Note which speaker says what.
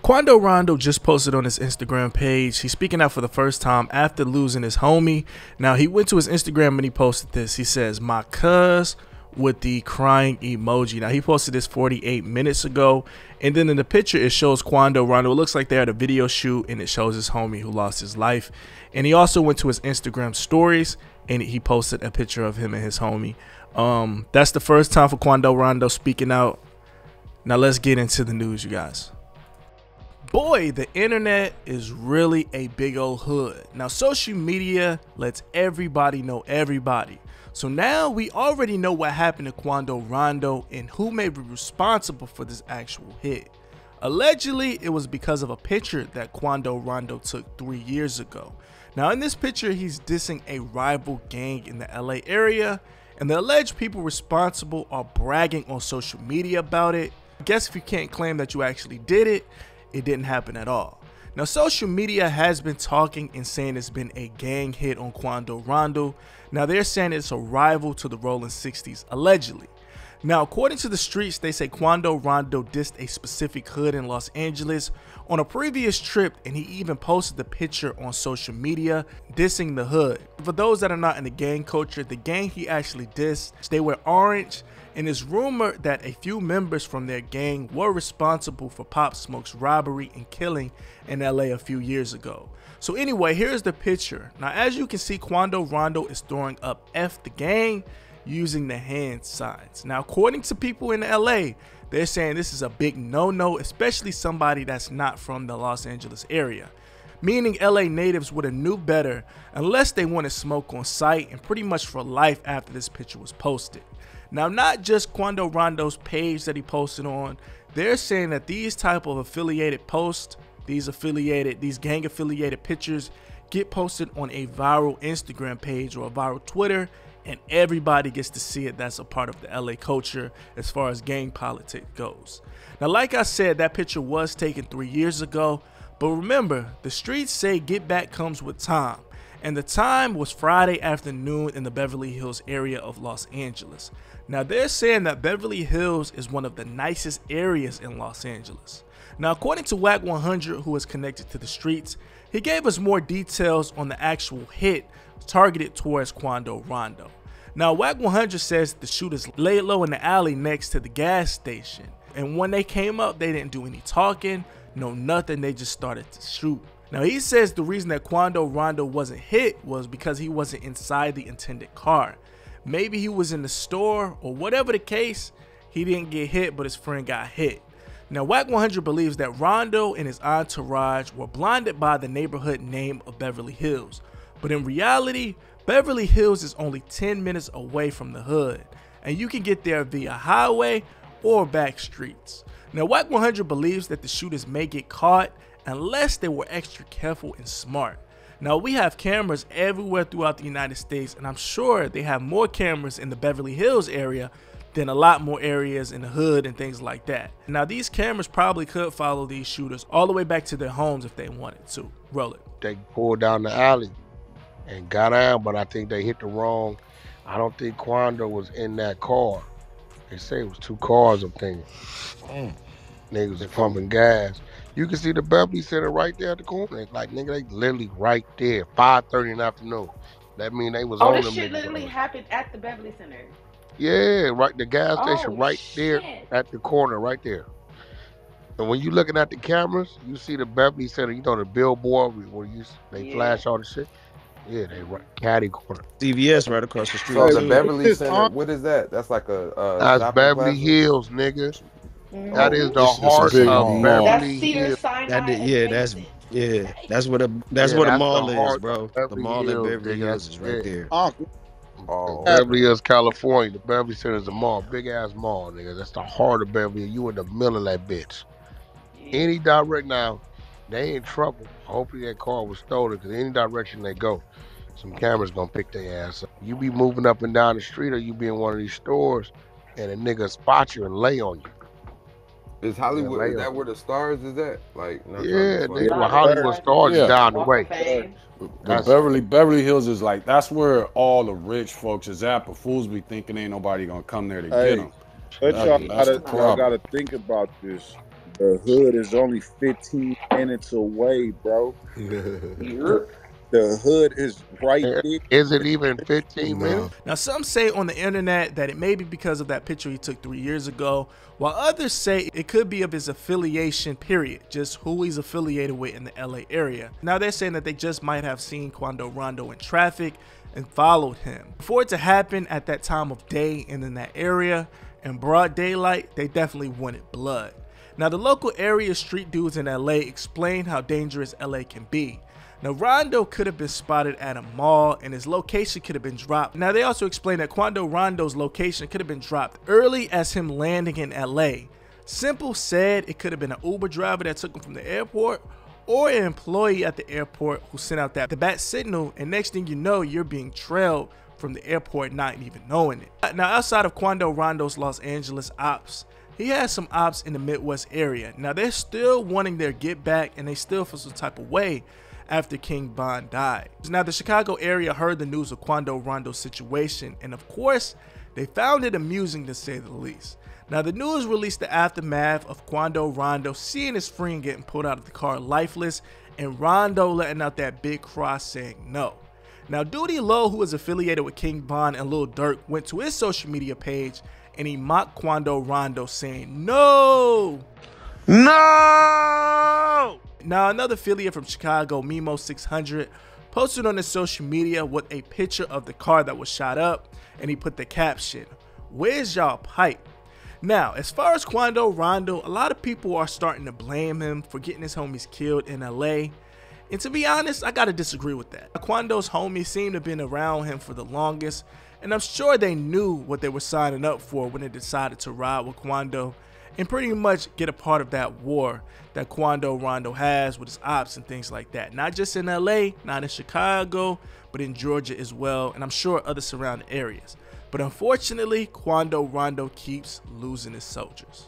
Speaker 1: Quando Rondo just posted on his Instagram page. He's speaking out for the first time after losing his homie. Now, he went to his Instagram and he posted this. He says, "My cuz," with the crying emoji. Now, he posted this 48 minutes ago. And then in the picture, it shows Quando Rondo. It looks like they're at a video shoot, and it shows his homie who lost his life. And he also went to his Instagram stories, and he posted a picture of him and his homie. That's the first time for Quando Rondo speaking out. Now, let's get into the news, you guys. Boy, the internet is really a big old hood. Now, social media lets everybody know everybody. So now we already know what happened to Quando Rondo and who may be responsible for this actual hit. Allegedly, it was because of a picture that Quando Rondo took 3 years ago. Now, in this picture, he's dissing a rival gang in the LA area, and the alleged people responsible are bragging on social media about it. I guess if you can't claim that you actually did it, it didn't happen at all. Now, social media has been talking and saying it's been a gang hit on Quando Rondo. Now, they're saying it's a rival to the Rolling 60s, allegedly. Now, according to the streets, they say Quando Rondo dissed a specific hood in Los Angeles on a previous trip, and he even posted the picture on social media dissing the hood. For those that are not in the gang culture, the gang he actually dissed, they wear orange, and it's rumored that a few members from their gang were responsible for Pop Smoke's robbery and killing in LA a few years ago. So anyway, here's the picture. Now, as you can see, Quando Rondo is throwing up F the gang using the hand signs. Now, according to people in LA, they're saying this is a big no-no, especially somebody that's not from the Los Angeles area. Meaning LA natives would have knew better unless they wanted smoke on sight and pretty much for life after this picture was posted. Now, not just Quando Rondo's page that he posted on, they're saying that these type of affiliated posts, these gang affiliated pictures get posted on a viral Instagram page or a viral Twitter, and everybody gets to see it. That's a part of the LA culture as far as gang politics goes. Now, like I said, that picture was taken 3 years ago, but remember, the streets say get back comes with time. And the time was Friday afternoon in the Beverly Hills area of Los Angeles. Now, they're saying that Beverly Hills is one of the nicest areas in Los Angeles. Now, according to Wack100, who is connected to the streets, he gave us more details on the actual hit targeted towards Quando Rondo. Now, Wack100 says the shooters laid low in the alley next to the gas station. And when they came up, they didn't do any talking, no nothing, they just started to shoot. Now, he says the reason that Quando Rondo wasn't hit was because he wasn't inside the intended car. Maybe he was in the store, or whatever the case, he didn't get hit, but his friend got hit. Now, Wack100 believes that Rondo and his entourage were blinded by the neighborhood name of Beverly Hills. But in reality, Beverly Hills is only 10 minutes away from the hood, and you can get there via highway or back streets. Now, Wack100 believes that the shooters may get caught unless they were extra careful and smart. Now, we have cameras everywhere throughout the United States, and I'm sure they have more cameras in the Beverly Hills area than a lot more areas in the hood and things like that. Now, these cameras probably could follow these shooters all the way back to their homes if they wanted to. Roll it.
Speaker 2: They pulled down the alley and got out, but I think they hit the wrong. I don't think Quando was in that car. They say it was 2 cars, I'm thinking. Niggas was pumping gas. You can see the Beverly Center right there at the corner. Like, nigga, they literally right there, 5:30 in the afternoon. That mean they was on them.
Speaker 3: Oh, this shit literally happened at the Beverly Center.
Speaker 2: Yeah, right, the gas station right there at the corner right there. And when you looking at the cameras, you see the Beverly Center, you know, the billboard where they flash all the shit. Yeah, they right caddy corner.
Speaker 4: CVS right across the street.
Speaker 5: So the Beverly Center, what is that? That's like
Speaker 2: that's Beverly Hills, nigga. That is the heart of Beverly Hills.
Speaker 4: That's what the mall is, bro. The mall in Beverly Hills is right there.
Speaker 2: Beverly Hills, California. The Beverly Center is a mall, big ass mall, nigga. That's the heart of Beverly. You in the middle of that bitch. Any direct now, they in trouble. Hopefully that car was stolen, because any direction they go, some cameras gonna pick their ass up. You be moving up and down the street, or you be in one of these stores, and a nigga spot you and lay on you.
Speaker 5: Is Hollywood, is that where the stars is at? Like,
Speaker 2: yeah, nigga, well, Hollywood stars is down the way.
Speaker 6: The Beverly Hills is like, that's where all the rich folks is at, but fools be thinking ain't nobody gonna come there to get them.
Speaker 7: But y'all gotta think about this. The hood is only 15 minutes away, bro. The hood is right there.
Speaker 2: Is it even 15 minutes?
Speaker 1: Now, some say on the internet that it may be because of that picture he took 3 years ago, while others say it could be of his affiliation, period, just who he's affiliated with in the LA area. Now, they're saying that they just might have seen Quando Rondo in traffic and followed him. For it to happen at that time of day and in that area, in broad daylight, they definitely wanted blood. Now, the local area street dudes in LA explain how dangerous LA can be. Now, Rondo could have been spotted at a mall and his location could have been dropped. Now, they also explain that Quando Rondo's location could have been dropped early as him landing in LA. Simple said it could have been an Uber driver that took him from the airport or an employee at the airport who sent out the bat signal, and next thing you know, you're being trailed from the airport not even knowing it. Now, outside of Quando Rondo's Los Angeles ops, he has some ops in the Midwest area. Now, they're still wanting their get back and they still feel some type of way after King Von died. Now, the Chicago area heard the news of Quando Rondo's situation, and of course, they found it amusing to say the least. Now, the news released the aftermath of Quando Rondo seeing his friend getting pulled out of the car lifeless, and Rondo letting out that big cry saying no. Now, Duty Low, who is affiliated with King Von and Lil Durk, went to his social media page and he mocked Quando Rondo saying no! No! Now, another affiliate from Chicago, Memo600, posted on his social media with a picture of the car that was shot up, and he put the caption, "Where's y'all pipe?" Now, as far as Quando Rondo, a lot of people are starting to blame him for getting his homies killed in LA. And to be honest, I gotta disagree with that. Quando's homies seem to have been around him for the longest, and I'm sure they knew what they were signing up for when they decided to ride with Quando and pretty much get a part of that war that Quando Rondo has with his ops and things like that. Not just in LA, not in Chicago, but in Georgia as well, and I'm sure other surrounding areas. But unfortunately, Quando Rondo keeps losing his soldiers.